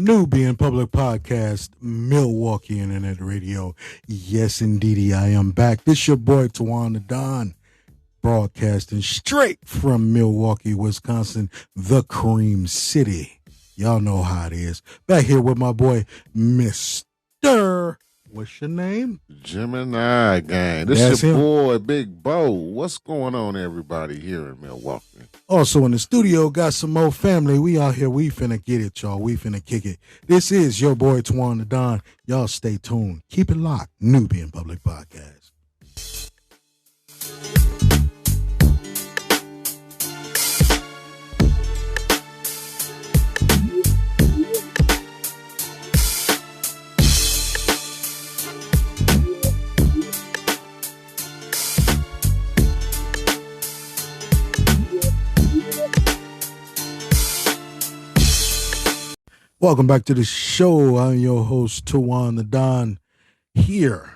Nubian Public Podcast, Milwaukee Internet Radio. Yes, indeedy, I am back. This your boy, Tawan the Don, broadcasting straight from Milwaukee, Wisconsin, the Cream City. Y'all know how it is. Back here with my boy, Mr. What's your name? Gemini Gang. This That's your him. boy, Big Bo. What's going on, everybody, here in Milwaukee? Also in the studio, got some more family. We out here. We finna get it, y'all. We finna kick it. This is your boy, Tawan the Don. Y'all stay tuned. Keep it locked. Nubian Public Podcast. Welcome back to the show. I'm your host, Tawan the Don, here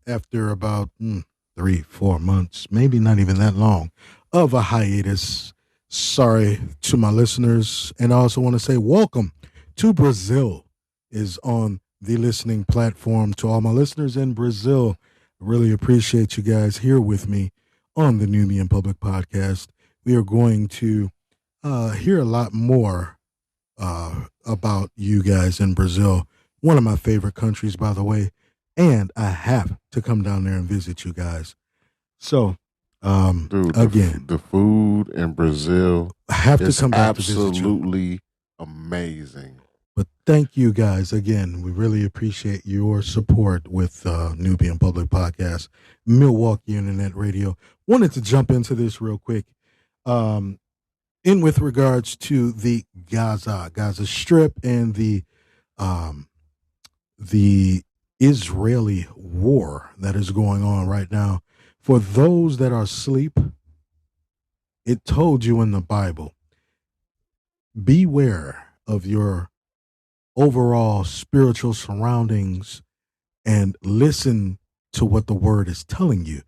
after about 3-4 months, maybe not even that long, of a hiatus. Sorry to my listeners. And I also want to say welcome to Brazil is on the listening platform. To all my listeners in Brazil, I really appreciate you guys here with me on the Nubian Public Podcast. We are going to hear a lot more about you guys in Brazil, one of my favorite countries, by the way, and I have to come down there and visit you guys. So, Dude, again, the food in Brazil I have to is come back to visit you. absolutely amazing. But thank you guys again. We really appreciate your support with Nubian Public Podcast, Milwaukee Internet Radio. Wanted to jump into this real quick. In with regards to the Gaza Strip and the Israeli war that is going on right now. For those that are asleep, it told you in the Bible, beware of your overall spiritual surroundings and listen to what the word is telling you.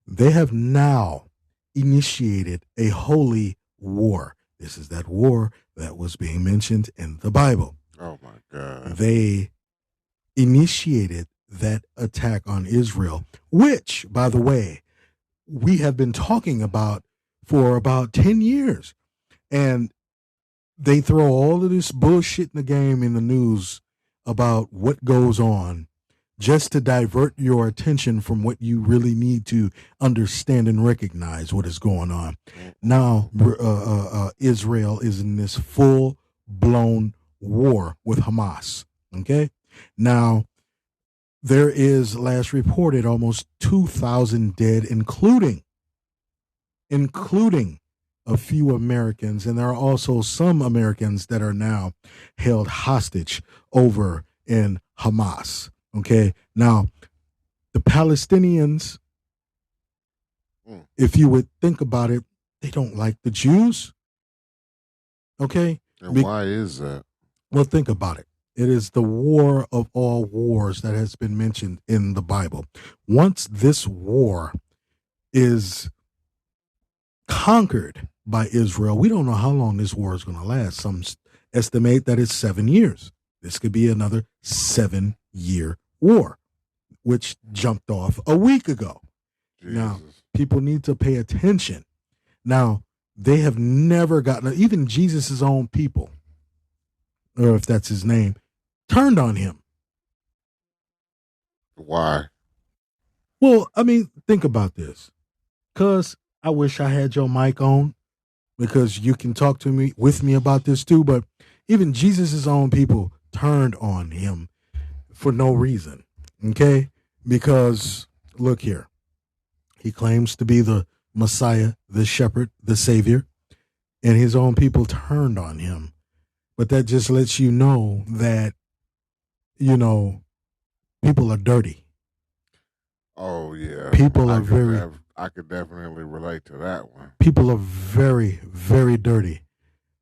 They have now initiated a holy war. This is that war that was being mentioned in the Bible. Oh my God. They initiated that attack on Israel, which, by the way, we have been talking about for about 10 years. And they throw all of this bullshit in the game in the news about what goes on just to divert your attention from what you really need to understand and recognize what is going on. Now, Israel is in this full-blown war with Hamas, okay? Now, there is, last reported, almost 2,000 dead, including a few Americans, and there are also some Americans that are now held hostage over in Hamas. Okay, now the Palestinians, if you would think about it, they don't like the Jews. Okay, And why is that? Well, think about it. It is the war of all wars that has been mentioned in the Bible. Once this war is conquered by Israel, we don't know how long this war is going to last. Some estimate that it's 7 years. This could be another 7-year war, which jumped off a week ago. Jesus. Now, people need to pay attention. Now, they have never gotten, even Jesus' own people, or if that's his name, turned on him. Why? Well, I mean, think about this. Because I wish I had your mic on, because you can talk to me with me about this too, but even Jesus' own people turned on him for no reason, okay? Because, look here, he claims to be the Messiah, the shepherd, the savior, and his own people turned on him. But that just lets you know that, people are dirty. Oh, yeah. People are I could definitely relate to that one. People are very, very dirty.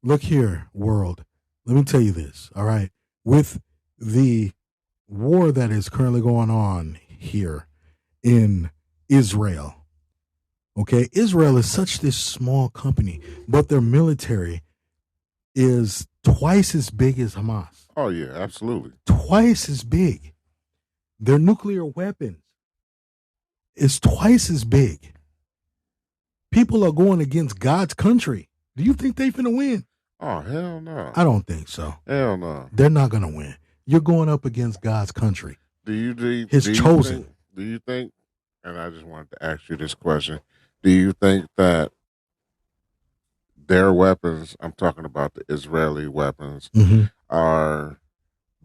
Look here, world. Let me tell you this, all right? With the war that is currently going on here in Israel, okay? Israel is such this small company, but their military is twice as big as Hamas. Oh yeah, absolutely. Twice as big. Their nuclear weapons is twice as big. People are going against God's country. Do you think they're finna win? Oh hell no. I don't think so. Hell no. They're not gonna win. You're going up against God's country. His chosen. Do you think? And I just wanted to ask you this question: do you think that their weapons, I'm talking about the Israeli weapons, are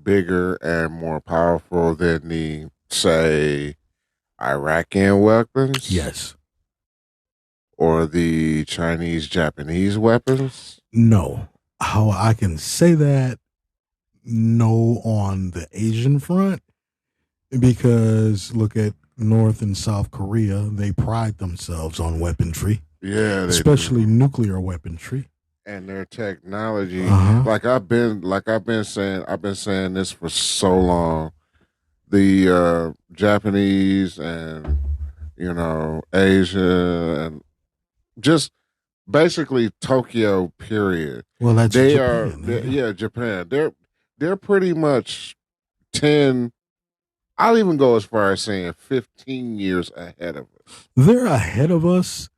bigger and more powerful than the, say, Iraqi weapons? Yes. Or the Chinese, Japanese weapons? No. How I can say that? No, on the Asian front, because look at North and South Korea. They pride themselves on weaponry. Yeah, especially nuclear weaponry and their technology. Like I've been saying this for so long. The Japanese and Asia and just basically Tokyo. Period. Well, that's Japan. Japan. They're pretty much 10. I'll even go as far as saying 15 years ahead of us. They're ahead of us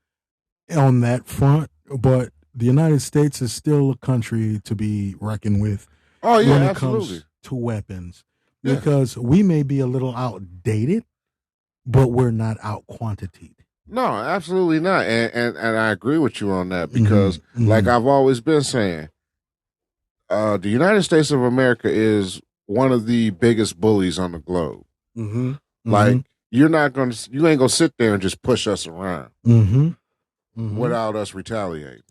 on that front, but the United States is still a country to be reckoned with. Oh yeah, when it absolutely. comes to weapons, because we may be a little outdated, but we're not out quantity. No, absolutely not, and I agree with you on that because, like I've always been saying, the United States of America is one of the biggest bullies on the globe. Like you ain't gonna sit there and just push us around. Without us retaliating.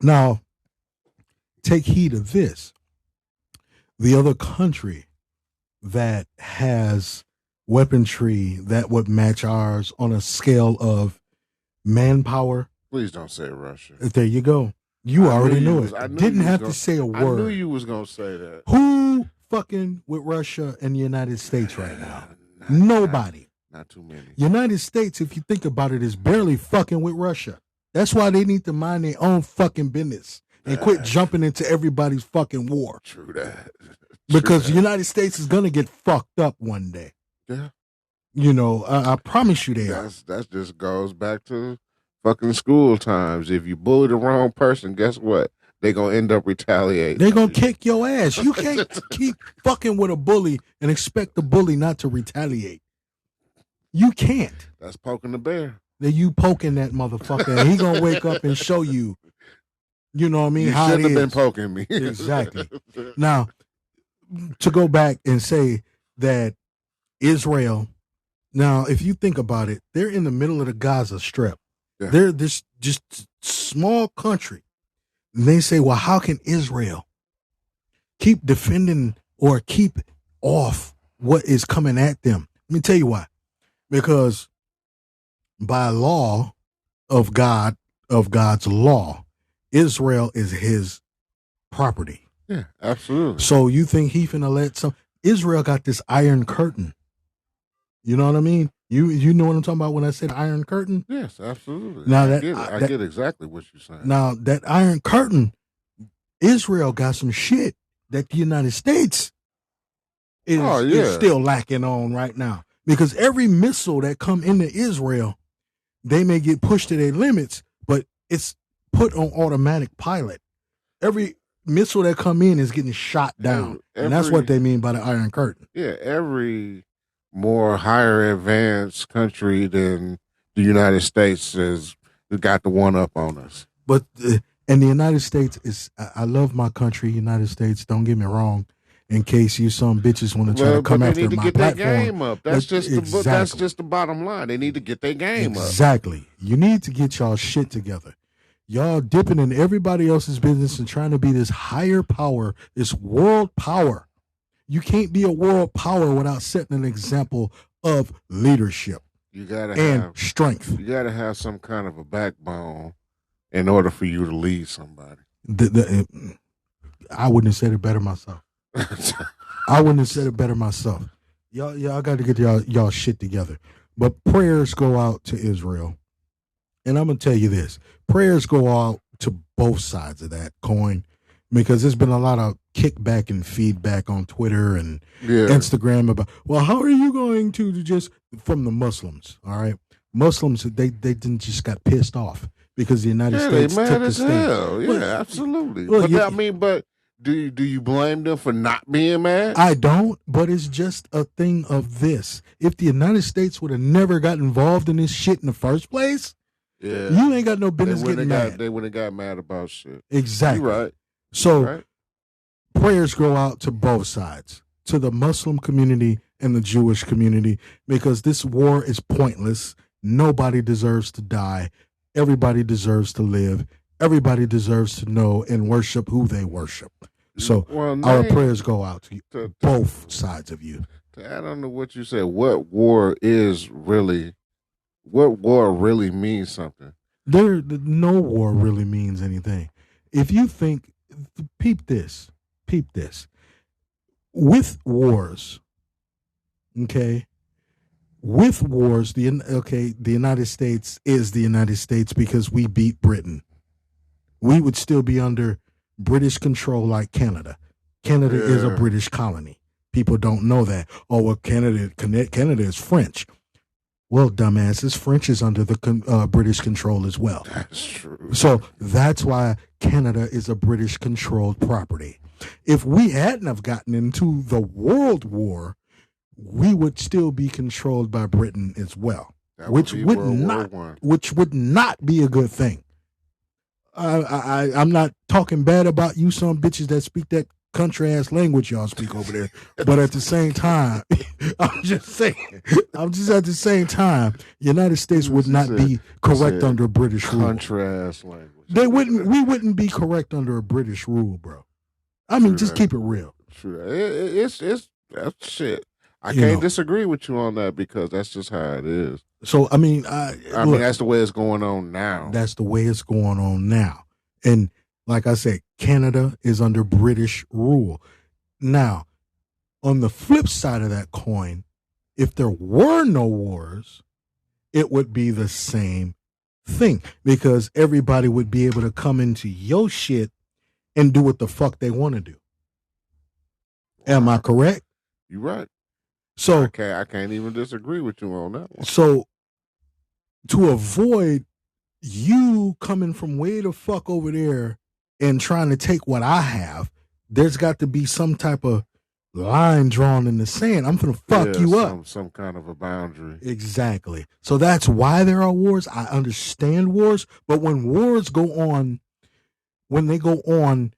Now, take heed of this. The other country that has weaponry that would match ours on a scale of manpower. Please don't say Russia. There you go. You already knew it. Didn't have to say a word. I knew you was going to say that. Who fucking with Russia and the United States right now? Nobody. Not too many. United States, if you think about it, is barely fucking with Russia. That's why they need to mind their own fucking business and quit jumping into everybody's fucking war. True that. Because the United States is gonna get fucked up one day. Yeah. I promise you that. That just goes back to fucking school times. If you bully the wrong person, guess what? They gonna end up retaliating. They gonna kick your ass. You can't keep fucking with a bully and expect the bully not to retaliate. You can't. That's poking the bear. That you poking that motherfucker, and he gonna wake up and show you. You know what I mean? You how shouldn't it have is. been poking me. Exactly. Now, to go back and say that Israel. Now, if you think about it, they're in the middle of the Gaza Strip. Yeah. They're this just small country. And they say, well, how can Israel keep defending or keep off what is coming at them? Let me tell you why. Because by law of God, of God's law, Israel is his property. Yeah, absolutely. So you think he finna let Israel got this iron curtain. You know what I mean? You know what I'm talking about when I said iron curtain? Yes, absolutely. Now I get exactly what you're saying. Now that iron curtain, Israel got some shit that the United States is still lacking on right now. Because every missile that come into Israel, they may get pushed to their limits, but it's put on automatic pilot. Every missile that come in is getting shot down. And that's what they mean by the iron curtain. Yeah, every more higher advanced country than the United States has got the one up on us. But and the United States is, I love my country, United States, don't get me wrong, in case you some bitches want to try to come after my platform. They need to get their game up. That's just the bottom line. They need to get their game up. Exactly. You need to get y'all shit together. Y'all dipping in everybody else's business and trying to be this higher power, this world power. You can't be a world power without setting an example of leadership. You gotta have strength. You gotta have some kind of a backbone in order for you to lead somebody. I wouldn't have said it better myself. I wouldn't have said it better myself. Y'all got to get y'all shit together. But prayers go out to Israel. And I'm going to tell you this. Prayers go out to both sides of that coin because there's been a lot of kickback and feedback on Twitter and Yeah. Instagram about, well, how are you going to just, from the Muslims, all right? Muslims, they didn't just got pissed off because the United States they took mad the as stand. hell. Yeah, Well, absolutely. well, but yeah. I mean, but do you blame them for not being mad? I don't, but it's just a thing of this. If the United States would have never got involved in this shit in the first place, Yeah. you ain't got no business getting mad. They wouldn't have got mad about shit. Exactly. You're right. So You're right. prayers go out to both sides, to the Muslim community and the Jewish community, because this war is pointless. Nobody deserves to die. Everybody deserves to live. Everybody deserves to know and worship who they worship. So our prayers go out to both sides of you. To add on to what you said, what war really means something? No war really means anything. If you think, peep this. With wars, okay, the United States is the United States because we beat Britain. We would still be under British control like Canada. Canada is a British colony. People don't know that. Oh, well, Canada is French. Well, dumbasses, French is under the British control as well. That's true. So that's why Canada is a British-controlled property. If we hadn't have gotten into the World War, we would still be controlled by Britain as well, which would not be a good thing. I'm not talking bad about you some bitches that speak that country ass language y'all speak over there, but at the same time, I'm just at the same time, United States would not be correct under British rule. Country ass language. We wouldn't be correct under a British rule, bro. I mean, just keep it real. True. It's that's shit. I can't disagree with you on that because that's just how it is. So I mean, look, that's the way it's going on now. That's the way it's going on now, and like I said, Canada is under British rule. Now, on the flip side of that coin, if there were no wars, it would be the same thing because everybody would be able to come into your shit and do what the fuck they want to do. Am I correct? You're right. So I can't even disagree with you on that one. So to avoid you coming from way the fuck over there and trying to take what I have, there's got to be some type of line drawn in the sand. I'm gonna fuck you up. Some kind of a boundary. Exactly. So that's why there are wars. I understand wars, but when wars go on, when they go on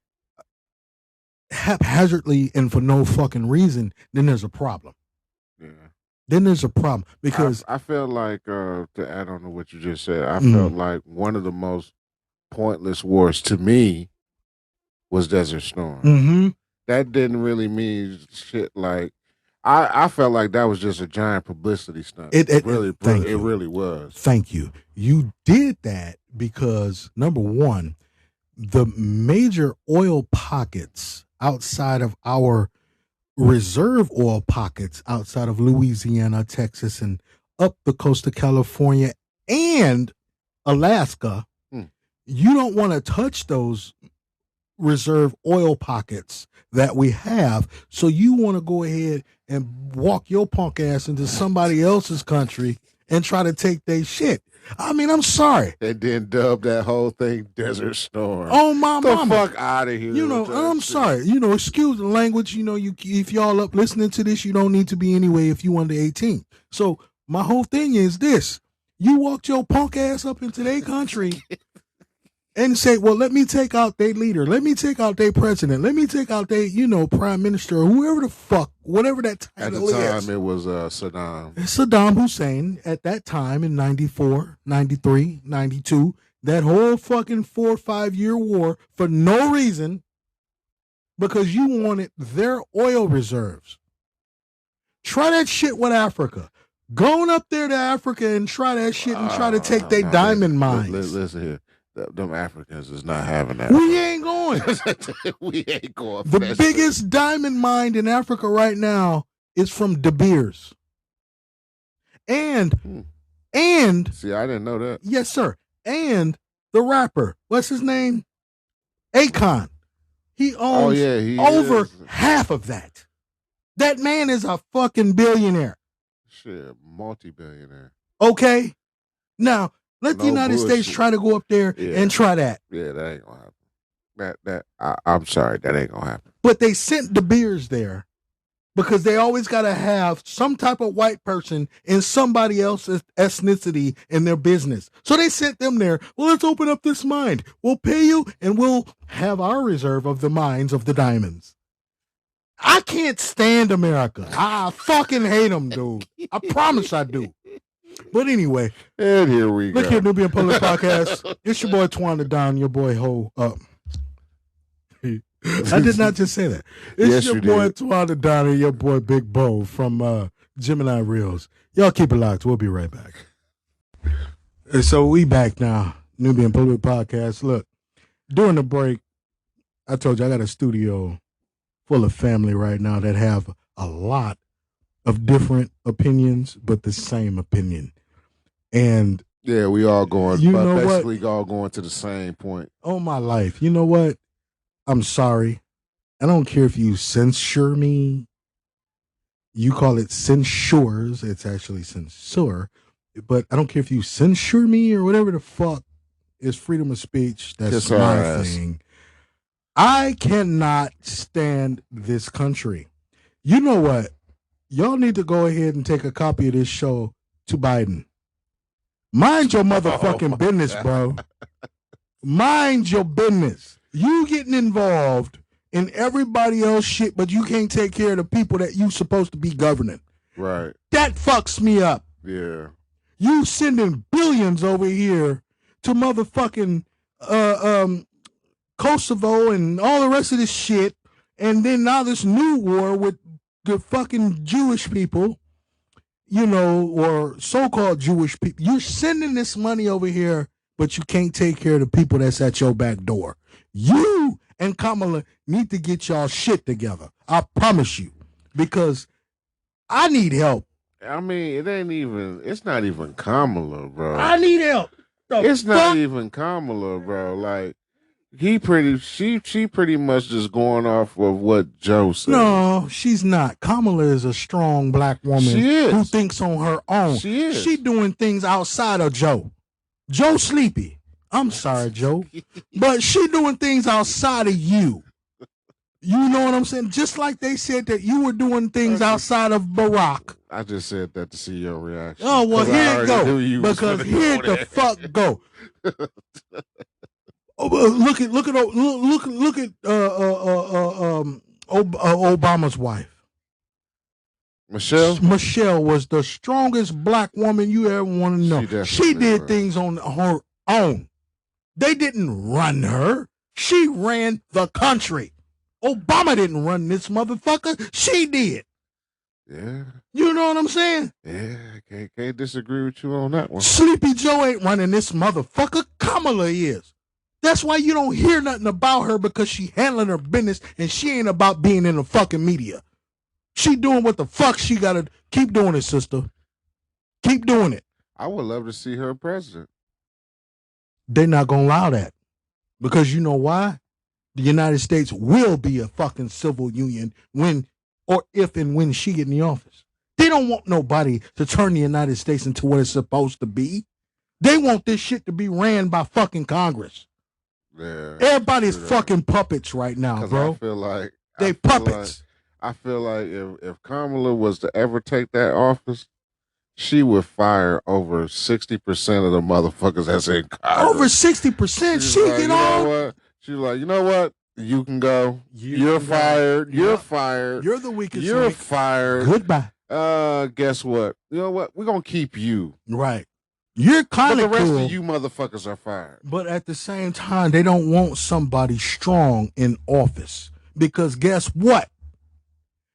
haphazardly and for no fucking reason, then there's a problem. Yeah. Then there's a problem because I felt like to add on to what you just said, I felt like one of the most pointless wars to me was Desert Storm. Mm-hmm. That didn't really mean shit. Like I felt like that was just a giant publicity stunt. It really was. Thank you. You did that because number one, the major oil pockets outside of our reserve oil pockets outside of Louisiana, Texas, and up the coast of California and Alaska, you don't want to touch those reserve oil pockets that we have. So you want to go ahead and walk your punk ass into somebody else's country and try to take their shit. I mean, I'm sorry. And then dub that whole thing Desert Storm. Oh, my mama. The fuck out of here. I'm sorry. Excuse the language. If y'all up listening to this, you don't need to be anyway if you under 18. So my whole thing is this. You walked your punk ass up into their country and say, well, let me take out their leader. Let me take out their president. Let me take out their, prime minister or whoever the fuck, whatever that title is. At the time, it was Saddam. Saddam Hussein at that time in 94, 93, 92, that whole fucking 4 or 5 year war for no reason because you wanted their oil reserves. Try that shit with Africa. Going up there to Africa and try that shit and try to take their diamond mines. Listen here. Them Africans is not having that. We ain't going. We ain't going. The biggest diamond mine in Africa right now is from De Beers. And see, I didn't know that. Yes, sir. And the rapper, what's his name? Akon. He owns over half of that. That man is a fucking billionaire. Shit, multi-billionaire. Okay? Now, let the United States try to go up there and try that. Yeah, that ain't gonna happen. I'm sorry, that ain't gonna happen. But they sent De Beers there because they always got to have some type of white person in somebody else's ethnicity in their business. So they sent them there. Well, let's open up this mine. We'll pay you and we'll have our reserve of the mines of the diamonds. I can't stand America. I fucking hate them, dude. I promise I do. But anyway. And here we go. Look here, Nubian Public Podcast. It's your boy Twan the Don, your boy Ho. I did not just say that. It's your boy Twan the Don and your boy Big Bo from Gemini Reels. Y'all keep it locked. We'll be right back. And so we back now. Nubian Public Podcast. Look, during the break, I told you I got a studio full of family right now that have a lot of different opinions, but the same opinion. And yeah, we all going, basically all going to the same point. Oh, my life. You know what? I'm sorry. I don't care if you censure me. You call it censures. It's actually censure. But I don't care if you censure me or whatever the fuck is freedom of speech. That's my thing. I cannot stand this country. You know what? Y'all need to go ahead and take a copy of this show to Biden. Mind your motherfucking business, bro. Mind your business. You getting involved in everybody else shit, but you can't take care of the people that you supposed to be governing. Right. That fucks me up. Yeah. You sending billions over here to motherfucking Kosovo and all the rest of this shit, and then now this new war with the fucking Jewish people, you know, or so-called Jewish people. You're sending this money over here, but you can't take care of the people that's at your back door. You and Kamala need to get y'all shit together. I promise you. Because I need help. I mean, it's not even Kamala, bro. I need help. Not even Kamala, bro. Like, she pretty much just going off of what Joe said. No, she's not. Kamala is a strong black woman who thinks on her own. She is. She doing things outside of Joe. Joe sleepy. I'm sorry, Joe. But she doing things outside of you. You know what I'm saying? Just like they said that you were doing things outside of Barack. I just said that to see your reaction. Oh, well, here it go. Because here the fuck go. Look at Obama's wife. Michelle? Michelle was the strongest black woman you ever want to know. She did things on her own. They didn't run her. She ran the country. Obama didn't run this motherfucker. She did. Yeah. You know what I'm saying? Yeah, can't disagree with you on that one. Sleepy Joe ain't running this motherfucker. Kamala is. That's why you don't hear nothing about her, because she handling her business and she ain't about being in the fucking media. She doing what the fuck she gotta keep doing it, sister. Keep doing it. I would love to see her president. They're not gonna allow that. Because you know why? The United States will be a fucking civil union if and when she get in the office. They don't want nobody to turn the United States into what it's supposed to be. They want this shit to be ran by fucking Congress. Yeah. Everybody's fucking puppets right now, bro. I feel like they puppets. I feel like if Kamala was to ever take that office, she would fire over 60% of the motherfuckers that's in Congress. Over 60%? She get on. She's like, you know what? You can go. You're fired. You're fired. You're the weakest. You're fired. Goodbye. Guess what? You know what? We're gonna keep you. Right. You're kind of cool. But the rest of you motherfuckers are fired. But at the same time, they don't want somebody strong in office, because guess what?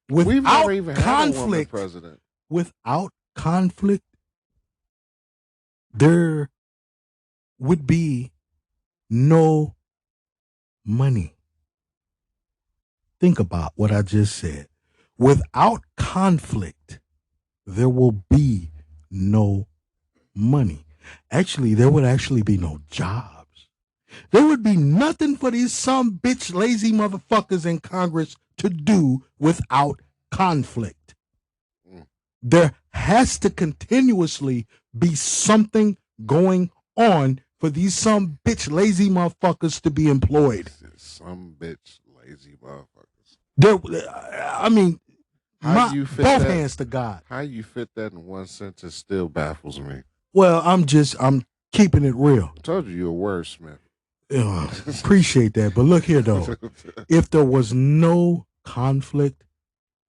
We've never even had a woman president. Without conflict, there would be no money. Think about what I just said. Without conflict, there will be no money. Actually, there would actually be no jobs. There would be nothing for these some bitch lazy motherfuckers in Congress to do without conflict. There has to continuously be something going on for these some bitch lazy motherfuckers to be employed. Some bitch lazy motherfuckers. I mean, both hands to God. How you fit that in one sentence still baffles me. Well, I'm keeping it real. I told you you're a wordsmith. Appreciate that. But look here, though. If there was no conflict,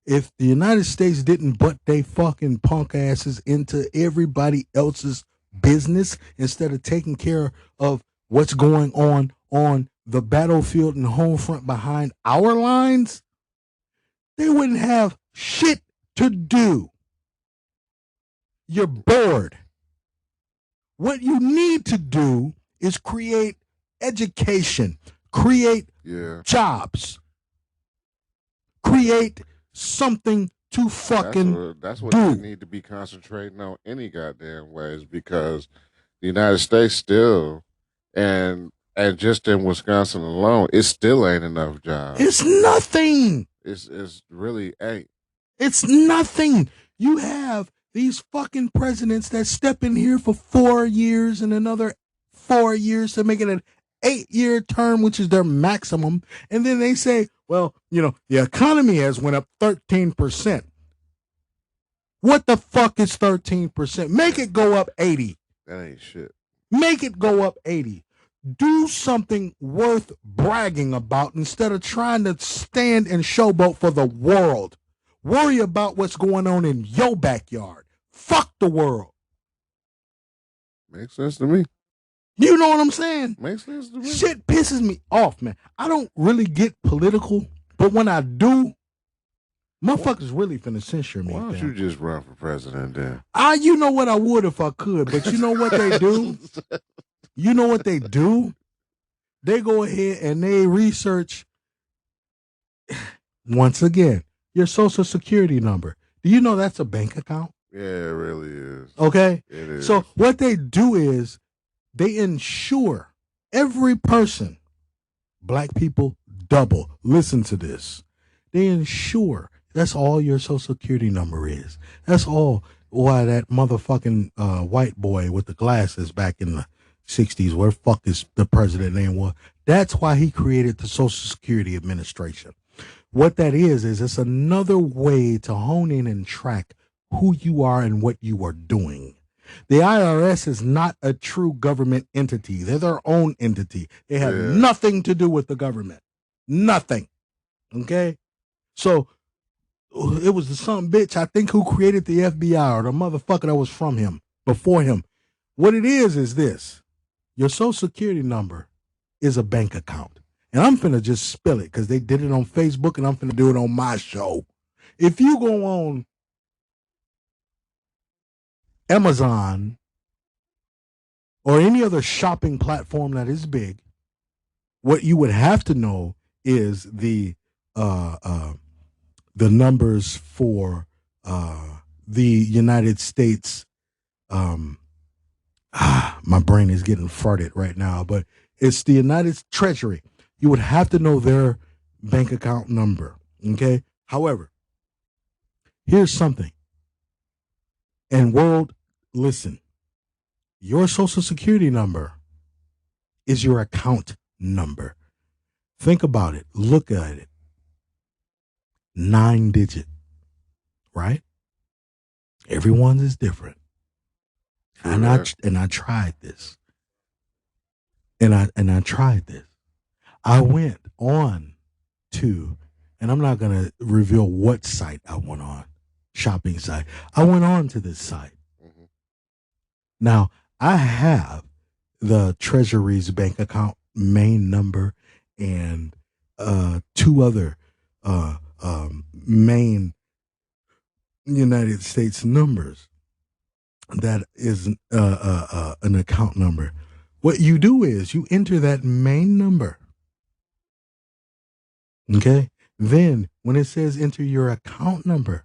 if the United States didn't butt they fucking punk asses into everybody else's business instead of taking care of what's going on the battlefield and home front behind our lines, they wouldn't have shit to do. You're bored. What you need to do is create education, create jobs, create something to fucking that's what do. They need to be concentrating on any goddamn ways, because the United States still, and just in Wisconsin alone, it still ain't enough jobs. It's nothing. It's really ain't. It's nothing. You have these fucking presidents that step in here for 4 years and another 4 years to make it an 8-year term, which is their maximum. And then they say, well, the economy has went up 13%. What the fuck is 13%? Make it go up 80. That ain't shit. Make it go up 80. Do something worth bragging about instead of trying to stand and showboat for the world. Worry about what's going on in your backyard. Fuck the world. Makes sense to me. You know what I'm saying? Makes sense to me. Shit pisses me off, man. I don't really get political, but when I do, motherfuckers really finna censure me. Why don't you just run for president then? You know what, I would if I could, but you know what they do? You know what they do? They go ahead and they research, once again, your social security number. Do you know that's a bank account? Yeah, it really is. Okay? It is. So what they do is they insure every person, black people double. Listen to this. They insure. That's all your social security number is. That's all why that motherfucking white boy with the glasses back in the 60s, where the fuck is the president name was, that's why he created the Social Security Administration. What that is it's another way to hone in and track who you are and what you are doing. The IRS is not a true government entity. They're their own entity. They have nothing to do with the government. Nothing. Okay? So it was the son bitch, I think, who created the FBI, or the motherfucker that was from him, before him. What it is this. Your social security number is a bank account. And I'm finna just spill it because they did it on Facebook, and I'm finna do it on my show. If you go on Amazon or any other shopping platform that is big, what you would have to know is the numbers for the United States. My brain is getting farted right now, but it's the United Treasury. You would have to know their bank account number. Okay. However, here's something. And world, listen, your social security number is your account number. Think about it. Look at it. 9-digit, right? Everyone's is different. And I tried this. And I tried this. I went on to, and I'm not going to reveal what site I went on, shopping site. I went on to this site. Mm-hmm. Now, I have the Treasury's bank account main number and 2 other main United States numbers. That is an account number. What you do is you enter that main number. Okay? Then when it says enter your account number,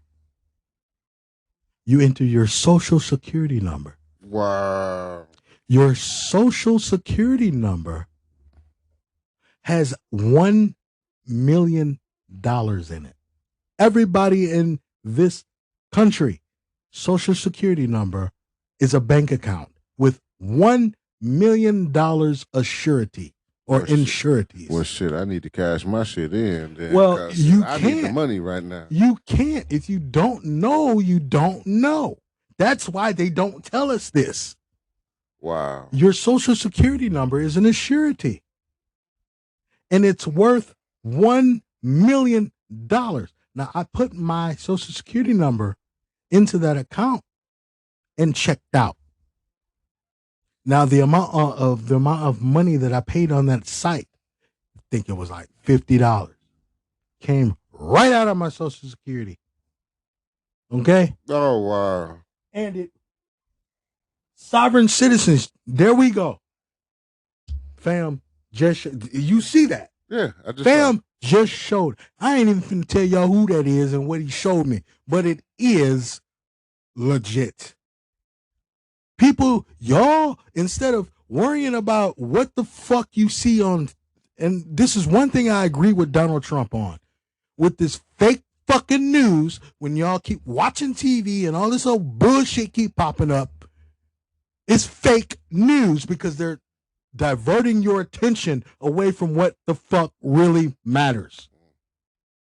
you enter your social security number. Wow. Your social security number has $1 million in it. Everybody in this country, Social Security number is a bank account with $1 million a surety or in sureties. Well, shit, I need to cash my shit in. Then, well, you I can't. need the money right now. You can't. If you don't know, you don't know. That's why they don't tell us this. Wow. Your Social Security number is an surety. And it's worth $1 million. Now, I put my Social Security number into that account and checked out. Now, the amount of money that I paid on that site, I think it was like $50, came right out of my Social Security. Okay? Oh, wow. And it, sovereign citizens, there we go. Fam, you see that? Yeah, I just Fam just showed. I ain't even finna tell y'all who that is and what he showed me, but it is legit. People, y'all, instead of worrying about what the fuck you see on, and this is one thing I agree with Donald Trump on, with this fake fucking news, when y'all keep watching TV and all this old bullshit keep popping up, it's fake news because they're diverting your attention away from what the fuck really matters.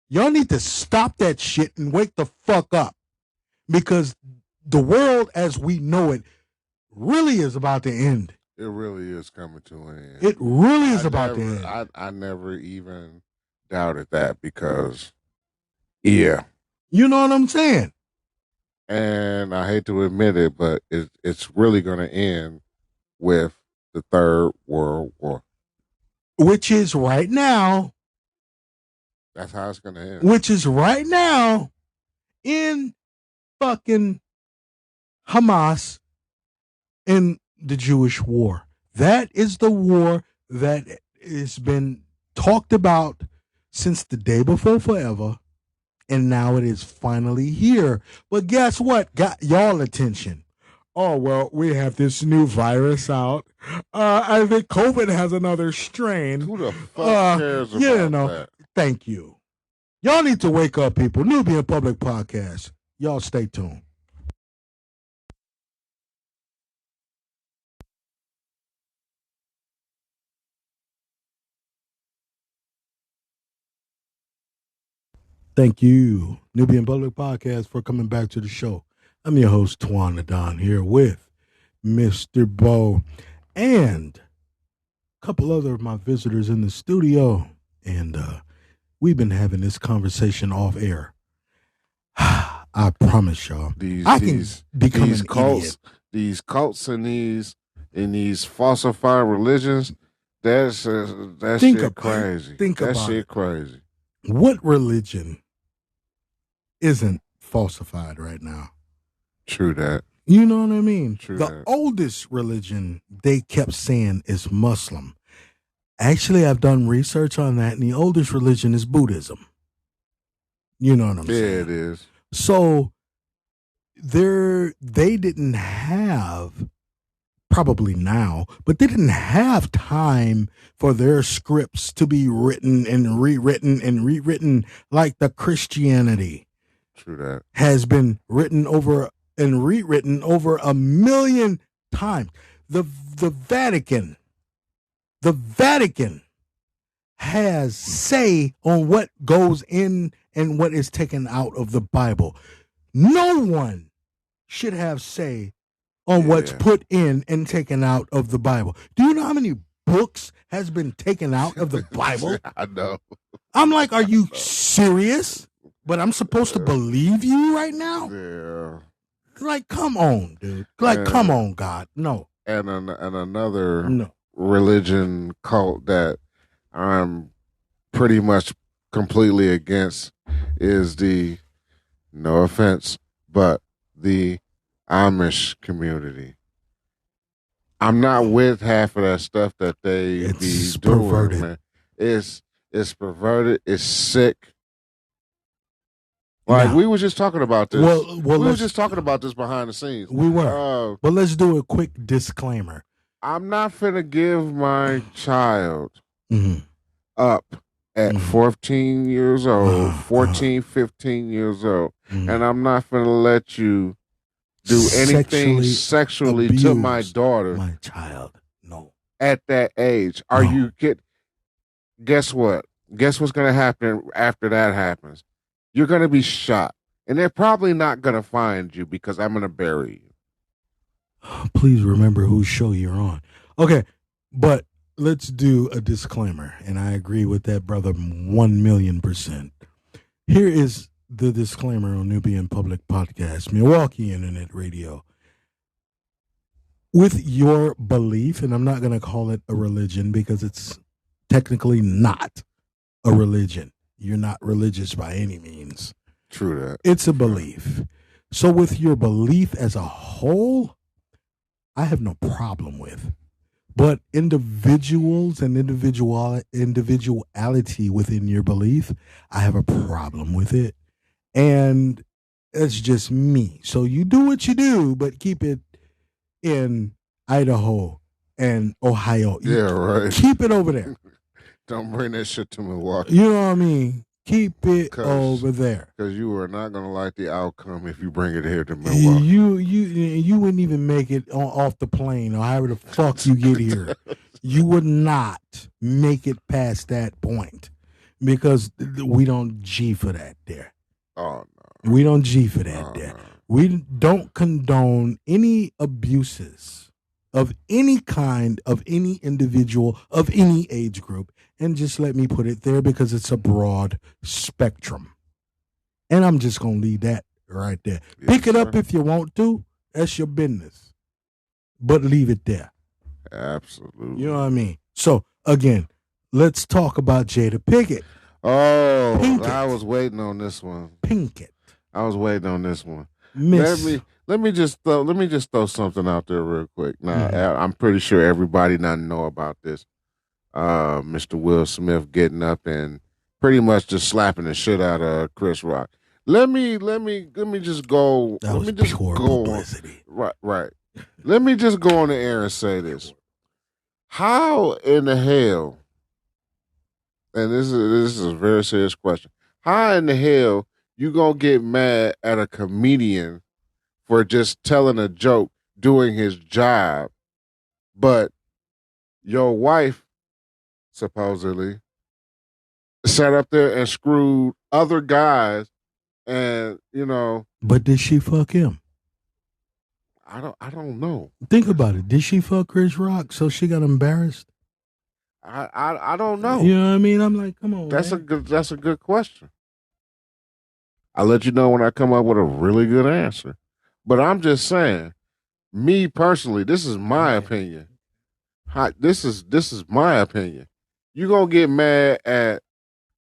Y'all need to stop that shit and wake the fuck up, because the world as we know it really is about to end. It really is coming to an end. It really is about to end. I never even doubted that because, yeah. You know what I'm saying? And I hate to admit it, but it's really going to end with the Third World War. Which is right now. That's how it's going to end. Which is right now in fucking Hamas in the Jewish war. That is the war that has been talked about since the day before forever, and now it is finally here. But guess what got y'all attention? Oh, well, we have this new virus out. I think COVID has another strain. Who the fuck cares about that? Thank you. Y'all need to wake up, people. Nubian Public Podcast. Y'all stay tuned. Thank you, Nubian Public Podcast, for coming back to the show. I'm your host, Twan Adon, here with Mr. Bo and a couple other of my visitors in the studio. And we've been having this conversation off air. I promise y'all, these cults and these falsified religions, that's shit crazy. That shit crazy. What religion isn't falsified right now? True that. You know what I mean? True the that. Oldest religion they kept saying is Muslim. Actually, I've done research on that, and the oldest religion is Buddhism. You know what I'm saying? Yeah, it is. So they didn't have, probably now, but they didn't have time for their scripts to be written and rewritten like the Christianity. True that. Has been written over and rewritten over 1 million times. The Vatican has say on what goes in and what is taken out of the Bible. No one should have say on what's put in and taken out of the Bible. Do you know how many books has been taken out of the Bible? I know. I'm like, are you serious? But I'm supposed to believe you right now? Yeah. Like, come on, dude. Like, come on, God. No. And another religion cult that I'm pretty much completely against is the, no offense, but the Amish community. I'm not with half of that stuff that they be doing, perverted. Man. It's perverted. It's sick. Like, we were just talking about this. Well, we were just talking about this behind the scenes. We were. But let's do a quick disclaimer. I'm not finna give my child up at 14 years old, 14, 15 years old. And I'm not going to let you do anything sexually to my daughter. My child. No. At that age. Are you kidding? Guess what? Guess what's going to happen after that happens? You're going to be shot. And they're probably not going to find you because I'm going to bury you. Please remember whose show you're on. Okay, but let's do a disclaimer. And I agree with that, brother, 1,000,000%. Here is the disclaimer on Nubian Public Podcast, Milwaukee Internet Radio. With your belief, and I'm not going to call it a religion because it's technically not a religion. You're not religious by any means. True that. It's a belief. So with your belief as a whole, I have no problem with. But individuals and individuality within your belief, I have a problem with it. And it's just me. So you do what you do, but keep it in Idaho and Ohio. Yeah, right. Keep it over there. Don't bring that shit to Milwaukee. You know what I mean? Keep it over there. Because you are not going to like the outcome if you bring it here to Milwaukee. You wouldn't even make it off the plane or however the fuck you get here. You would not make it past that point because we don't G for that there. Oh, no. We don't G for that there. No. We don't condone any abuses of any kind, of any individual, of any age group. And just let me put it there because it's a broad spectrum. And I'm just going to leave that right there. Yes, pick it up if you want to. That's your business. But leave it there. Absolutely. You know what I mean? So, again, let's talk about Jada Pinkett. Oh, Pinkett. I was waiting on this one. Pinkett. I was waiting on this one. Let me just throw something out there real quick. Now, I'm pretty sure everybody not know about this. Mr. Will Smith getting up and pretty much just slapping the shit out of Chris Rock. Let me just go. That was pure publicity. Right. Let me just go on the air and say this. How in the hell, and this is a very serious question, how in the hell you gonna get mad at a comedian for just telling a joke, doing his job, but your wife supposedly sat up there and screwed other guys, and But did she fuck him? I don't know. Think about it. Did she fuck Chris Rock so she got embarrassed? I don't know. You know what I mean? I'm like, come on. That's a good question. I'll let you know when I come up with a really good answer. But I'm just saying, me personally, this is my opinion. This is my opinion. You gonna get mad at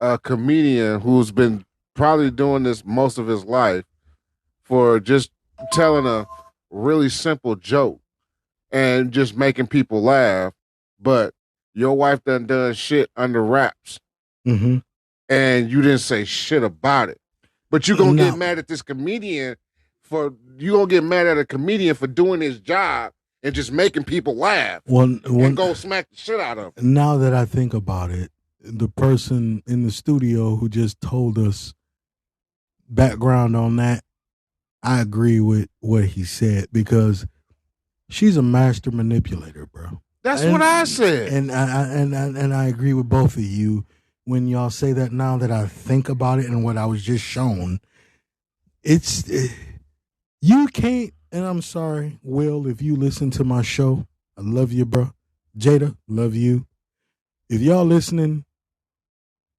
a comedian who's been probably doing this most of his life for just telling a really simple joke and just making people laugh, but your wife done shit under wraps, and you didn't say shit about it. But you gonna get mad at this comedian gonna get mad at a comedian for doing his job and just making people laugh and go smack the shit out of him. Now that I think about it, the person in the studio who just told us background on that, I agree with what he said because she's a master manipulator, bro. That's what I said. And I agree with both of you when y'all say that. Now that I think about it and what I was just shown, you can't. And I'm sorry, Will, if you listen to my show, I love you, bro. Jada, love you. If y'all listening,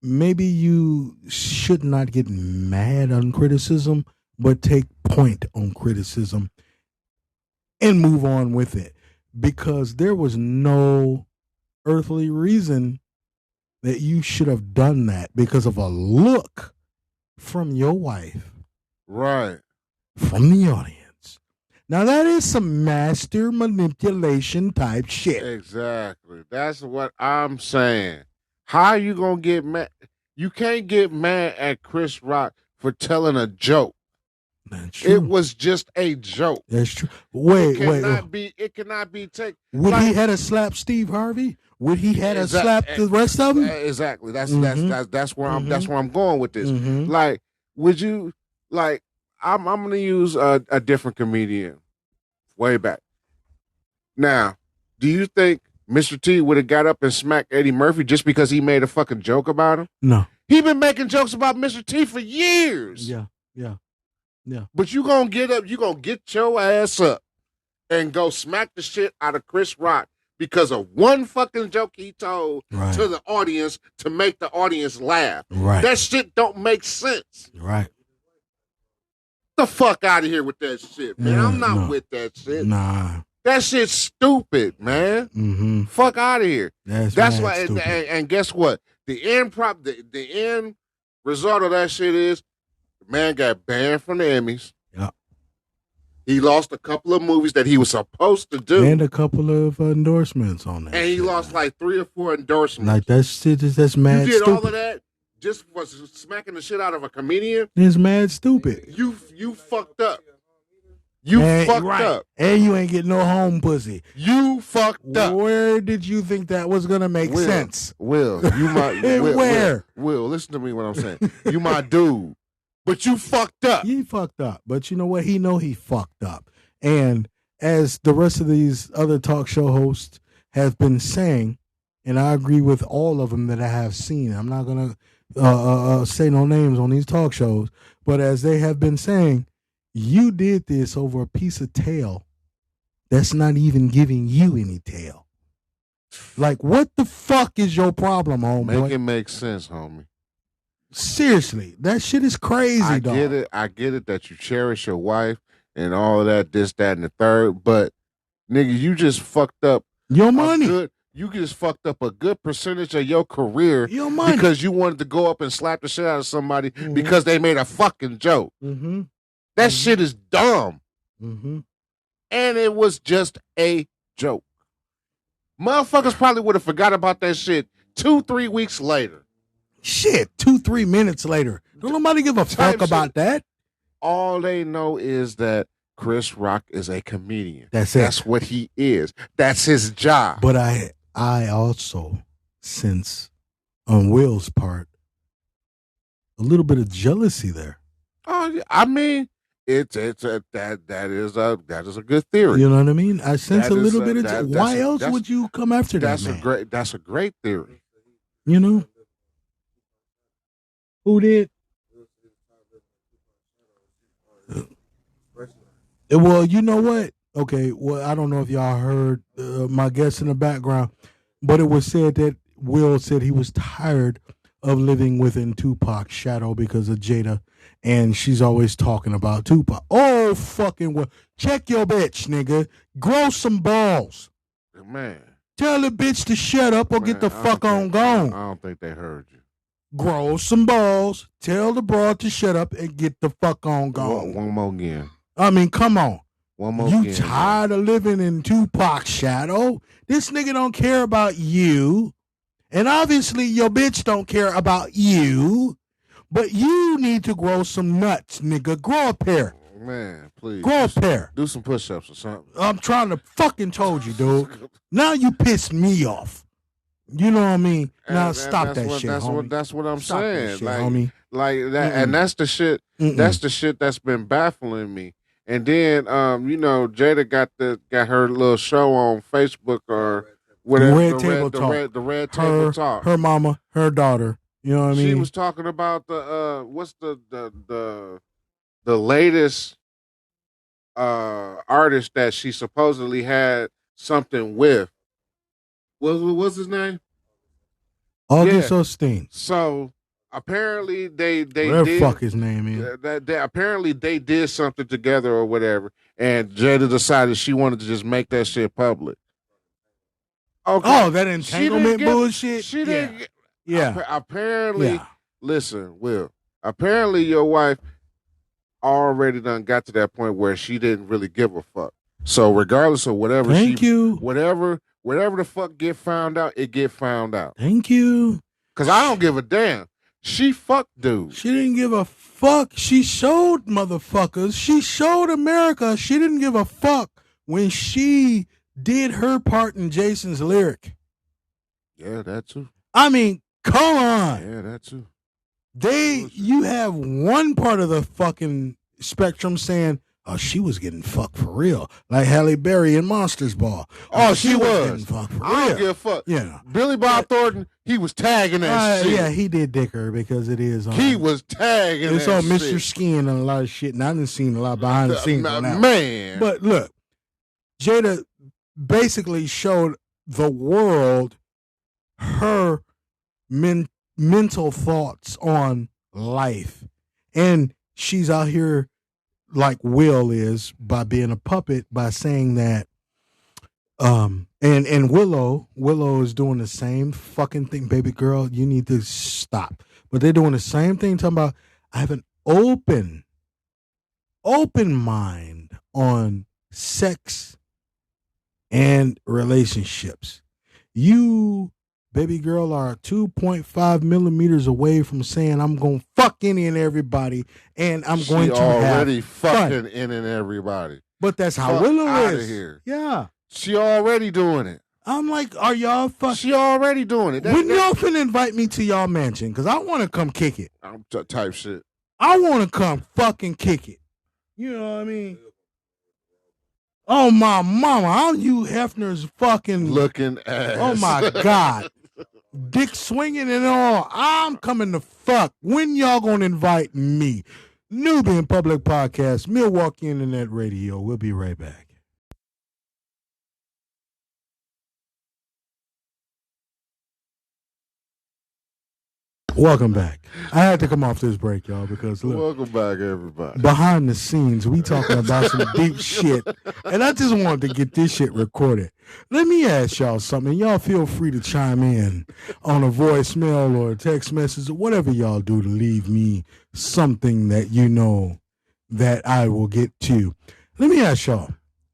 maybe you should not get mad on criticism, but take point on criticism and move on with it. Because there was no earthly reason that you should have done that because of a look from your wife. Right. From the audience. Now, that is some master manipulation type shit. Exactly. That's what I'm saying. How you going to get mad? You can't get mad at Chris Rock for telling a joke. That's true. It was just a joke. That's true. Wait. It cannot be taken. Would he had to slap Steve Harvey? would he had to slap the rest of them? Exactly. That's where I'm going with this. Like, would you like? I'm gonna use a different comedian way back. Now, do you think Mr. T would have got up and smacked Eddie Murphy just because he made a fucking joke about him? No. He been making jokes about Mr. T for years. Yeah. But you gonna get up, you gonna get your ass up and go smack the shit out of Chris Rock because of one fucking joke he told to the audience to make the audience laugh. Right. That shit don't make sense. Right. The fuck out of here with that shit, man. I'm not with that shit. Nah. That shit's stupid, man. Fuck out of here. That's why. And guess what? The end result of that shit is the man got banned from the Emmys. Yeah. He lost a couple of movies that he was supposed to do, and a couple of endorsements on that. And he lost like 3 or 4 endorsements. Like that shit that's mad. You did stupid. all of that just was smacking the shit out of a comedian. It's mad stupid. You fucked up. You fucked up. And you ain't getting no home pussy. You fucked up. Where did you think that was going to make sense? Will, you my Where? Will, listen to me what I'm saying. You my dude. But you fucked up. He fucked up. But you know what? He know he fucked up. And as the rest of these other talk show hosts have been saying, and I agree with all of them that I have seen. I'm not going to say no names on these talk shows. But as they have been saying, you did this over a piece of tail that's not even giving you any tail. Like, what the fuck is your problem, homeboy? Make it make sense, homie. Seriously, that shit is crazy, dog. I get it that you cherish your wife and all of that, this, that, and the third, but nigga, you just fucked up your money. You just fucked up a good percentage of your career your money. Because you wanted to go up and slap the shit out of somebody because they made a fucking joke. That shit is dumb. And it was just a joke. Motherfuckers probably would have forgot about that shit 2-3 weeks later. Shit, 2-3 minutes later. Don't nobody give a fuck about that. All they know is that Chris Rock is a comedian. That's it. That's what he is. That's his job. But I also sense on Will's part a little bit of jealousy there. Oh, I mean, that is a good theory. You know what I mean? I sense a little bit of. Why else would you come after that? That's a great theory. You know, who did? Well, you know what? Okay, well, I don't know if y'all heard my guest in the background, but it was said that Will said he was tired of living within Tupac's shadow because of Jada. And she's always talking about Tupac. Oh, fucking well. Check your bitch, nigga. Grow some balls. Man. Tell the bitch to shut up or get the fuck on gone. I don't think they heard you. Grow some balls. Tell the broad to shut up and get the fuck on gone. One more again. I mean, come on. One more you again. Tired of living in Tupac's shadow? This nigga don't care about you. And obviously your bitch don't care about you. But you need to grow some nuts, nigga. Grow a pair. Man, please. Grow a pair. Do some push-ups or something. I'm trying to fucking told you, dude. Now you pissed me off. You know what I mean? Now stop that shit, homie. That's what I'm stop saying. That shit, like, homie. Like that, and that's the shit. That's the shit that's been baffling me. And then, you know, Jada got her little show on Facebook or whatever. The Red Table Talk. Her mama, her daughter. You know what I mean? She was talking about what's the latest artist that she supposedly had something with. What's his name? August Osteen. So apparently they whatever did, fuck his name is. Apparently they did something together or whatever, and Jada decided she wanted to just make that shit public. Okay. Oh, that entanglement bullshit. She didn't. Yeah. Apparently, listen, Will. Apparently, your wife already done got to that point where she didn't really give a fuck. So, regardless of whatever, whatever the fuck get found out, it get found out. Thank you. Cause I don't give a damn. She fucked dude. She didn't give a fuck. She showed motherfuckers. She showed America. She didn't give a fuck when she did her part in Jason's lyric. Yeah, that too. I mean, come on. Yeah, that too. You have one part of the fucking spectrum saying, oh, she was getting fucked for real. Like Halle Berry in Monsters Ball. Oh, she was getting fucked for real. I don't give a fuck. Yeah. Billy Bob Thornton, he was tagging that shit. Yeah, he did dick her because it is on. He was tagging it's that on shit. Mr. Skin and a lot of shit. And I didn't see a lot behind the scenes on that. Man. But look, Jada basically showed the world her mental thoughts on life. And she's out here like Will is by being a puppet, by saying that and Willow is doing the same fucking thing. Baby girl, you need to stop. But they're doing the same thing, talking about I have an open mind on sex and relationships. You, baby girl, are 2.5 millimeters away from saying I'm going to fuck any and everybody, and I'm going to already have fucking fun. in and everybody. But that's how Willow is. Here. Yeah. She already doing it. I'm like, are y'all fucking? She already doing it. When y'all finna invite me to y'all mansion? Because I want to come kick it. Type shit. I want to come fucking kick it. You know what I mean? Oh, my mama. I'm Hugh Hefner's fucking looking ass. Oh, my God. Dick swinging and all. I'm coming to fuck. When y'all gonna invite me? Nubian Public Podcast, Milwaukee Internet Radio. We'll be right back. Welcome back. I had to come off this break, y'all, because look. Welcome back, everybody. Behind the scenes, we talking about some deep shit, and I just wanted to get this shit recorded. Let me ask y'all something. Y'all feel free to chime in on a voicemail or a text message or whatever y'all do to leave me something that you know that I will get to. Let me ask y'all,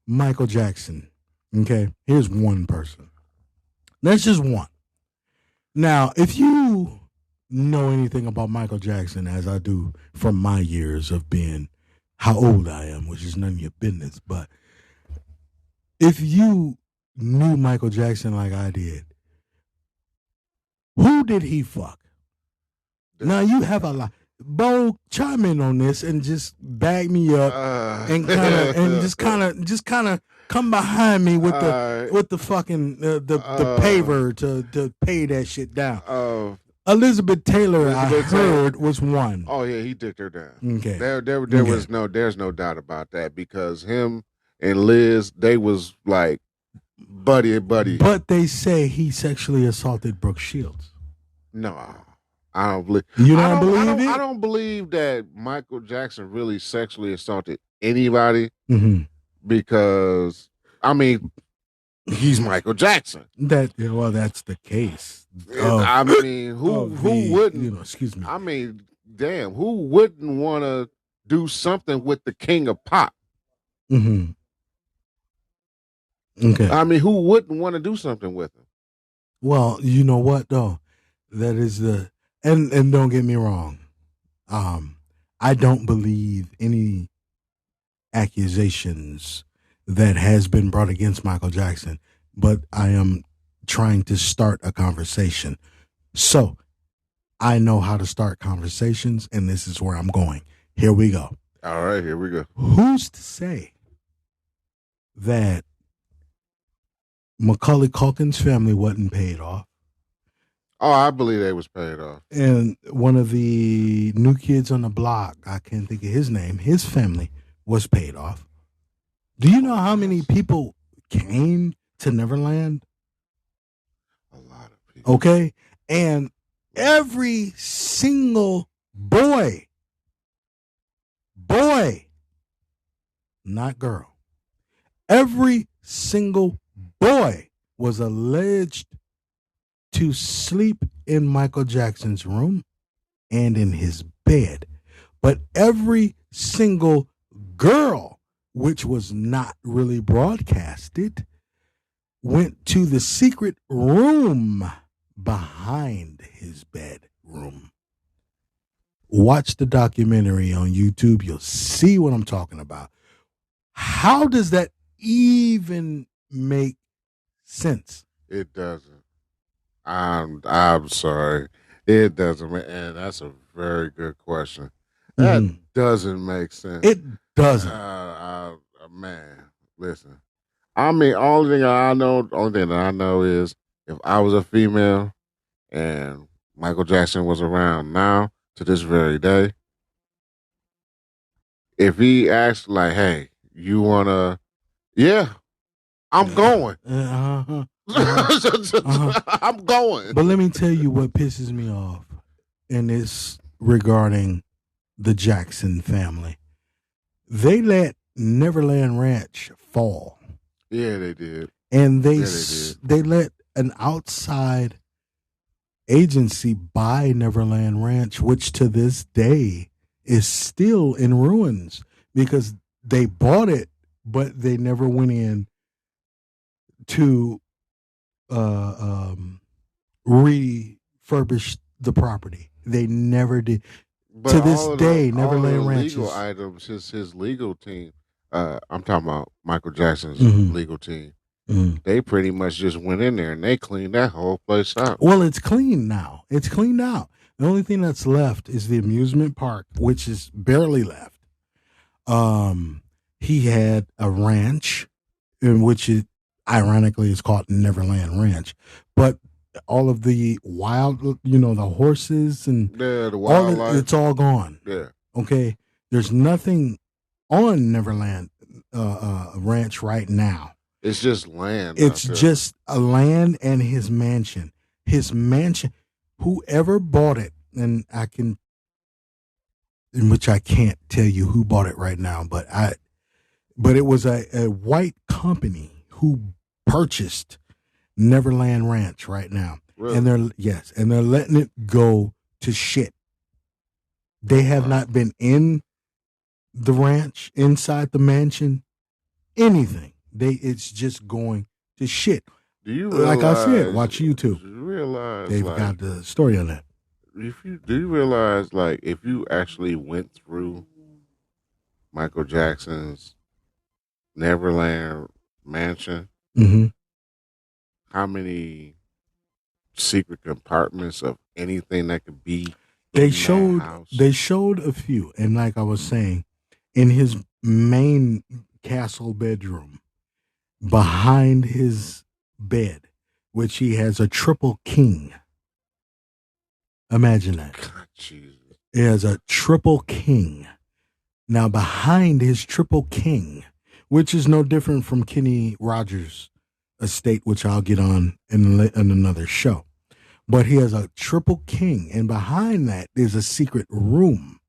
Michael Jackson. Okay, here's one person. That's just one. Now, if you know anything about Michael Jackson, as I do from my years of being how old I am, which is none of your business, but if you knew Michael Jackson like I did, who did he fuck? Now you have a lot. Bo, chime in on this and just bag me up and kind of come behind me with the fucking the paver to pay that shit down. Elizabeth Taylor, I heard, was one. Oh yeah, he dicked her down. Okay, there's no doubt about that, because him and Liz, they was like buddy. But they say he sexually assaulted Brooke Shields. No, I don't believe. You don't believe it? I don't believe that Michael Jackson really sexually assaulted anybody, because I mean, he's Michael Jackson. That's the case. I mean, who wouldn't? Excuse me. I mean, damn, who wouldn't want to do something with the king of pop? Mm-hmm. Okay. I mean, who wouldn't want to do something with him? Well, you know what though, that is and don't get me wrong, I don't believe any accusations that has been brought against Michael Jackson, but I am trying to start a conversation. So I know how to start conversations, and this is where I'm going. Here we go. All right, here we go. Who's to say that Macaulay Culkin's family wasn't paid off? Oh, I believe they was paid off. And one of the New Kids on the Block, I can't think of his name, his family was paid off. Do you know how many people came to Neverland? A lot of people. Okay? And every single boy, not girl, every single boy was alleged to sleep in Michael Jackson's room and in his bed. But every single girl, which was not really broadcasted, went to the secret room behind his bedroom. Watch the documentary on YouTube. You'll see what I'm talking about. How does that even make sense? It doesn't. I'm sorry. It doesn't make, and that's a very good question. That Mhm. doesn't make sense. It doesn't. Man, listen. I mean, only thing that I know is if I was a female and Michael Jackson was around now to this very day, if he asked like, "Hey, you wanna?" Yeah, I'm going. Uh-huh. Uh-huh. I'm going. But let me tell you what pisses me off, and it's regarding the Jackson family. They let Neverland Ranch fall, Yeah, they did. and Yeah, they did. they let an outside agency buy Neverland Ranch, which to this day is still in ruins because they bought it, but they never went in to refurbish the property. They never did. But To this day, all of the Neverland Ranch legal is. items, his legal team. I'm talking about Michael Jackson's Mhm. legal team. Mhm. They pretty much just went in there and they cleaned that whole place out. Well, it's clean now. It's cleaned out. The only thing that's left is the amusement park, which is barely left. He had a ranch, in which it ironically is called Neverland Ranch, but all of the wild, the horses and Yeah, the all wildlife. it's all gone. Yeah. Okay, there's nothing on Neverland Ranch right now. It's just land. It's just a land and his mansion. His mansion. Whoever bought it, and in which I can't tell you who bought it right now, but it was a white company who purchased Neverland Ranch right now. Really? And they're letting it go to shit. They have not been in the ranch, inside the mansion, anything. It's just going to shit. Do you realize, like I said, watch YouTube. Do you realize They've got the story on that. Do you realize, like, if you actually went through Michael Jackson's Neverland mansion, Mm-hmm. how many secret compartments of anything that could be They in showed that house? they showed a few, and like I was saying, in his main castle bedroom, behind his bed, which he has a triple king. Imagine that. God, Jesus. He has a triple king. Now behind his triple king, which is no different from Kenny Rogers' estate, which I'll get on in another show. But he has a triple king, and behind that is a secret room.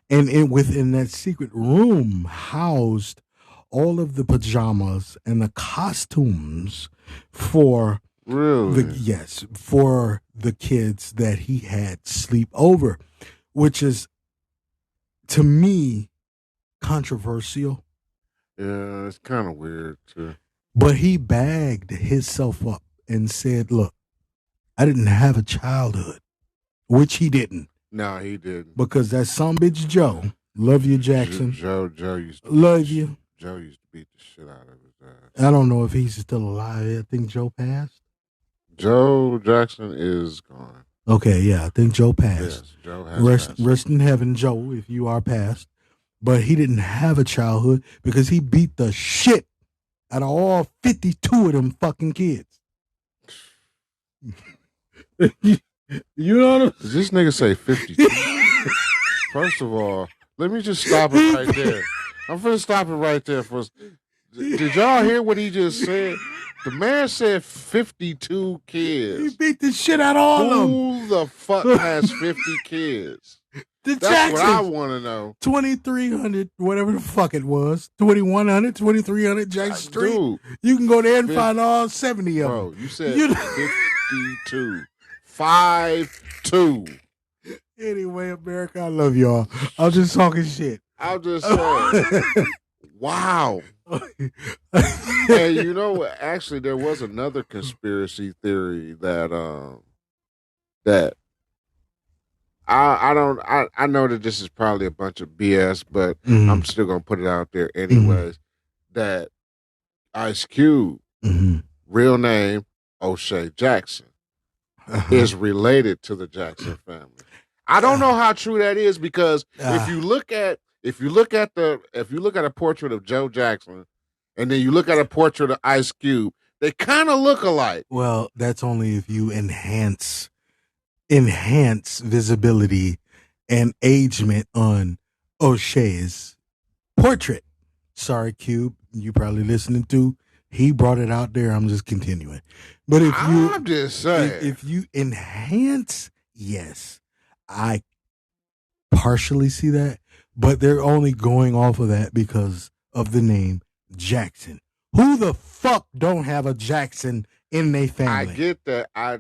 And within that secret room housed all of the pajamas and the costumes for Really? for the kids that he had sleep over, which is, to me, controversial. Yeah, it's kind of weird too. But he bagged himself up and said, "Look, I didn't have a childhood," which he didn't. No, he didn't. Because that bitch Joe, love you, Jackson. Joe used to love you. Joe used to beat the shit out of his ass. I don't know if he's still alive. I think Joe passed. Joe Jackson is gone. Okay, yeah, I think Joe passed. Yes, Joe has passed. Rest in heaven, Joe, if you are passed. But he didn't have a childhood because he beat the shit out of all 52 of them fucking kids. You know what I'm Does this nigga say 52? First of all, let me just stop it right there. I'm finna stop it right there. Did y'all hear what he just said? The man said 52 kids. He beat the shit out of all of them. Who the fuck has 50 kids? That's Jacksons. What I want to know. 2,300, whatever the fuck it was. 2,100, 2,300 Jackson Street. Dude, you can go there and find all 70 of them. Bro, you said 52. 5'2". Anyway, America, I love y'all. I'm just talking shit. I'm just saying. Wow. And you know, actually, there was another conspiracy theory that I know that this is probably a bunch of BS, but I'm still gonna put it out there anyways. That Ice Cube, real name O'Shea Jackson, is related to the Jackson family. I don't know how true that is because if you look at a portrait of Joe Jackson and then you look at a portrait of Ice Cube, they kind of look alike. Well, that's only if you enhance visibility and agement on O'Shea's portrait. Sorry, Cube, you probably listening to. He brought it out there. I'm just continuing. But I'm just saying, if you enhance, yes, I partially see that, but they're only going off of that because of the name Jackson. Who the fuck don't have a Jackson in their family? I get that. I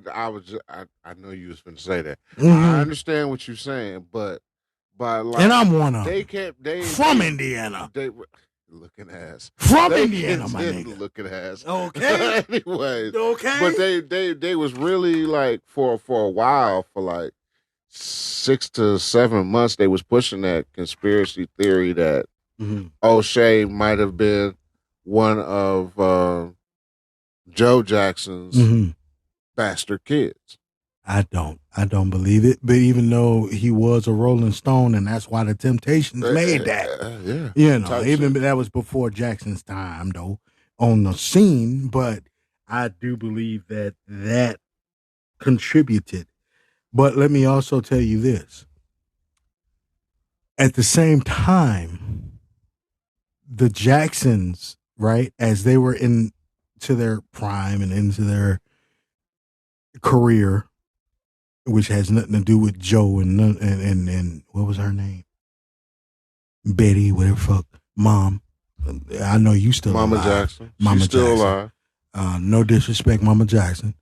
know you was going to say that. I understand what you're saying, but like, and I'm one of them. From Indiana. Looking ass from Indiana, my nigga. Looking ass. Okay. Anyways, okay. But they was really like for a while, for like 6 to 7 months, they was pushing that conspiracy theory that O'Shea might have been one of Joe Jackson's bastard kids. I don't believe it. But even though he was a Rolling Stone, and that's why the Temptations made that. Even that was before Jackson's time, though, on the scene. But I do believe that contributed. But let me also tell you this. At the same time, the Jacksons, right, as they were into their prime and into their career, which has nothing to do with Joe and what was her name? Betty, whatever fuck, Mom. I know you still Mama alive. Jackson. Mama She's still Jackson. alive. No disrespect, Mama Jackson.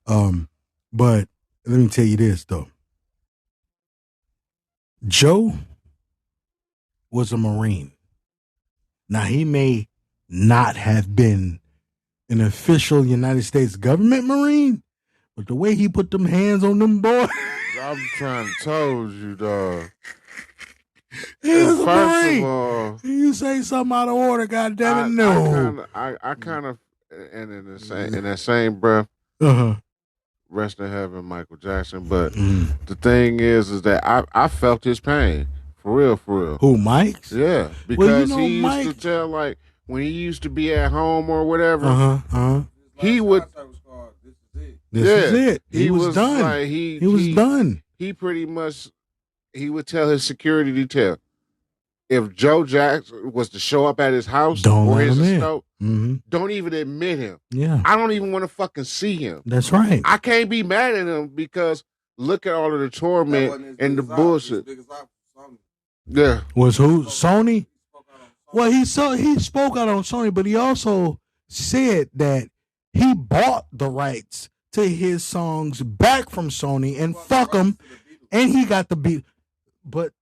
But let me tell you this, though. Joe was a Marine. Now, he may not have been an official United States government Marine, but the way he put them hands on them boys. I'm trying to tell you, dog. He was a First Marine. of all, You say something out of order, goddammit, no. I kind of, and in that same breath, rest in heaven, Michael Jackson. But the thing is that I felt his pain. For real. Who, Mike's? Yeah, because he used to tell, like, when he used to be at home or whatever, he would. This is it. He was done. Like, he was done. He pretty much, he would tell his security detail, if Joe Jackson was to show up at his house or his estate, don't even admit him. Yeah. I don't even want to fucking see him. That's right. I can't be mad at him because look at all of the torment and the bullshit. Yeah. Was who? Sony? Well, he spoke out on Sony, but he also said that he bought the rights to his songs back from Sony and fuck them, and he got the beat. But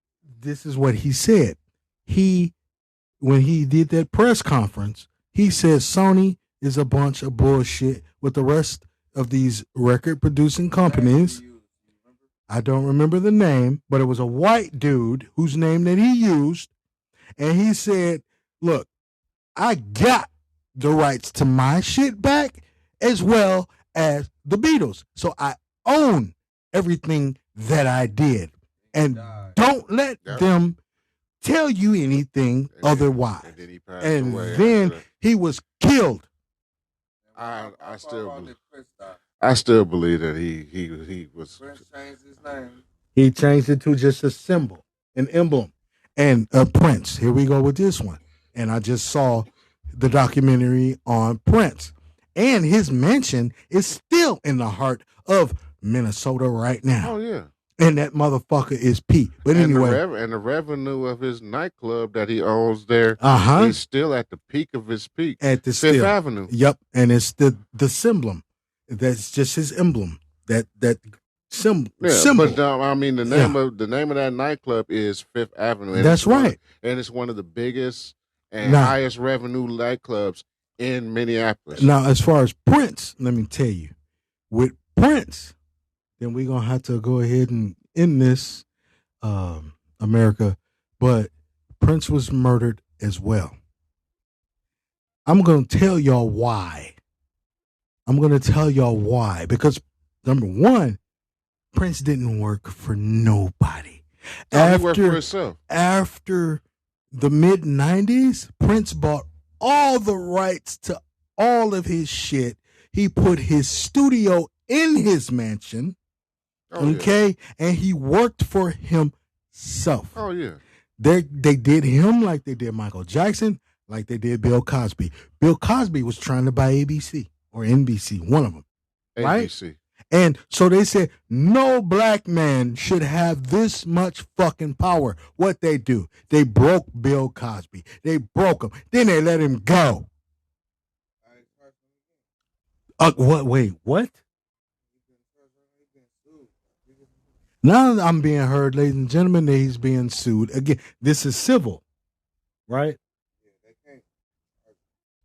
this is what he said. When he did that press conference, he said Sony is a bunch of bullshit with the rest of these record producing companies. I don't remember the name, but it was a white dude whose name that he used. And he said, look, I got the rights to my shit back as well as the Beatles. So I own everything that I did. And don't let them tell you anything otherwise. And then he was killed. I still believe that he was. He changed it to just a symbol, an emblem. And Prince, here we go with this one. And I just saw the documentary on Prince. And his mansion is still in the heart of Minnesota right now. Oh, yeah. And that motherfucker is Pete. But anyway. And the revenue of his nightclub that he owns there is still at the peak of his peak. At the Fifth Avenue. Yep. And it's the symbol. That's just his emblem. That symbol. But I mean, the name of that nightclub is Fifth Avenue. And that's right. And it's one of the biggest and highest revenue nightclubs in Minneapolis. Now, as far as Prince, let me tell you, with Prince, then we're gonna have to go ahead and end this, America. But Prince was murdered as well. I'm gonna tell y'all why. Because Number one, Prince didn't work for nobody. No, he worked for himself. After the mid-90s, Prince bought all the rights to all of his shit. He put his studio in his mansion. Okay, yeah. And he worked for himself. Oh yeah, they did him like they did Michael Jackson, like they did Bill Cosby. Bill Cosby was trying to buy ABC or NBC, one of them, ABC. Right? And so they said no black man should have this much fucking power. What they do? They broke Bill Cosby. They broke him. Then they let him go. What? Wait, what? Now I'm being heard, ladies and gentlemen, that he's being sued. Again, this is civil, right?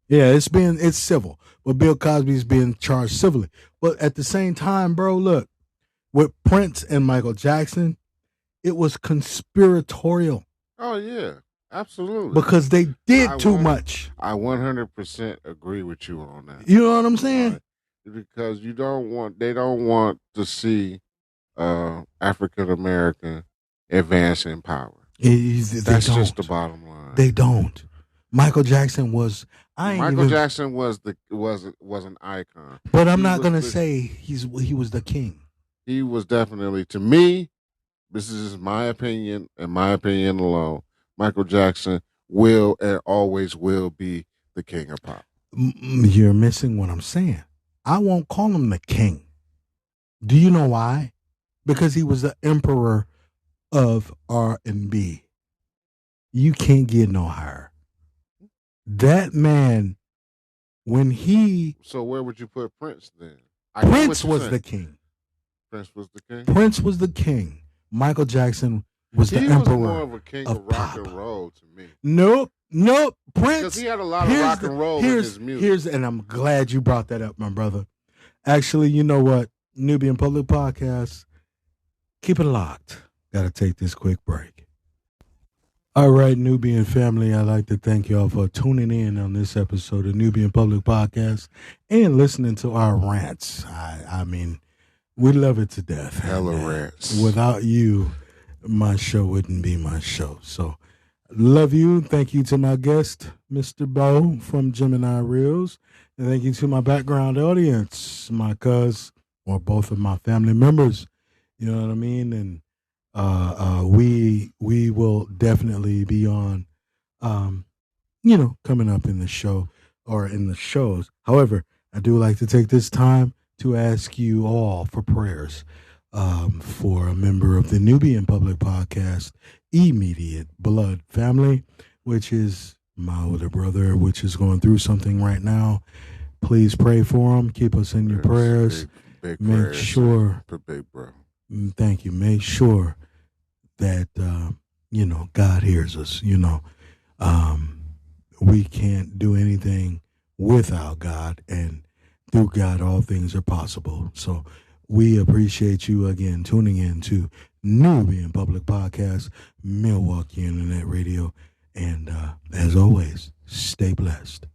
Yeah, it's civil. But Bill Cosby's being charged civilly. But at the same time, bro, look, with Prince and Michael Jackson, it was conspiratorial. Oh, yeah, absolutely. Because they did too much. I 100% agree with you on that. You know what I'm saying? Right? Because they don't want to see African American advance in power. That's just the bottom line. They don't. Michael Jackson was. Jackson was an icon. But I'm not gonna say he was the king. He was definitely, to me. This is my opinion and my opinion alone. Michael Jackson will and always will be the king of pop. You're missing what I'm saying. I won't call him the king. Do you know why? Because he was the emperor of R&B. You can't get no higher. That man, when he... So where would you put Prince then? Prince was the king. Prince was the king? Prince was the king. Michael Jackson was the emperor. He was more of a king of rock and roll to me. Nope. Prince. Because he had a lot of rock and roll in his music. And I'm glad you brought that up, my brother. Actually, you know what? Nubian Public Podcast, keep it locked. Got to take this quick break. All right, Nubian family, I'd like to thank y'all for tuning in on this episode of Nubian Public Podcast and listening to our rants. I mean, we love it to death. Hella rants. Without you, my show wouldn't be my show. So, love you. Thank you to my guest, Mr. Bo from Gemini Reels. And thank you to my background audience, my cuz, or both of my family members. You know what I mean? And we will definitely be on, coming up in the show or in the shows. However, I do like to take this time to ask you all for prayers for a member of the Nubian Public Podcast, Immediate Blood Family, which is my older brother, which is going through something right now. Please pray for him. Keep us in your prayers. Big Make prayers sure. For big bro. Thank you. Make sure that, God hears us. We can't do anything without God, and through God, all things are possible. So we appreciate you again tuning in to Nubian Public Podcast, Milwaukee Internet Radio. And as always, stay blessed.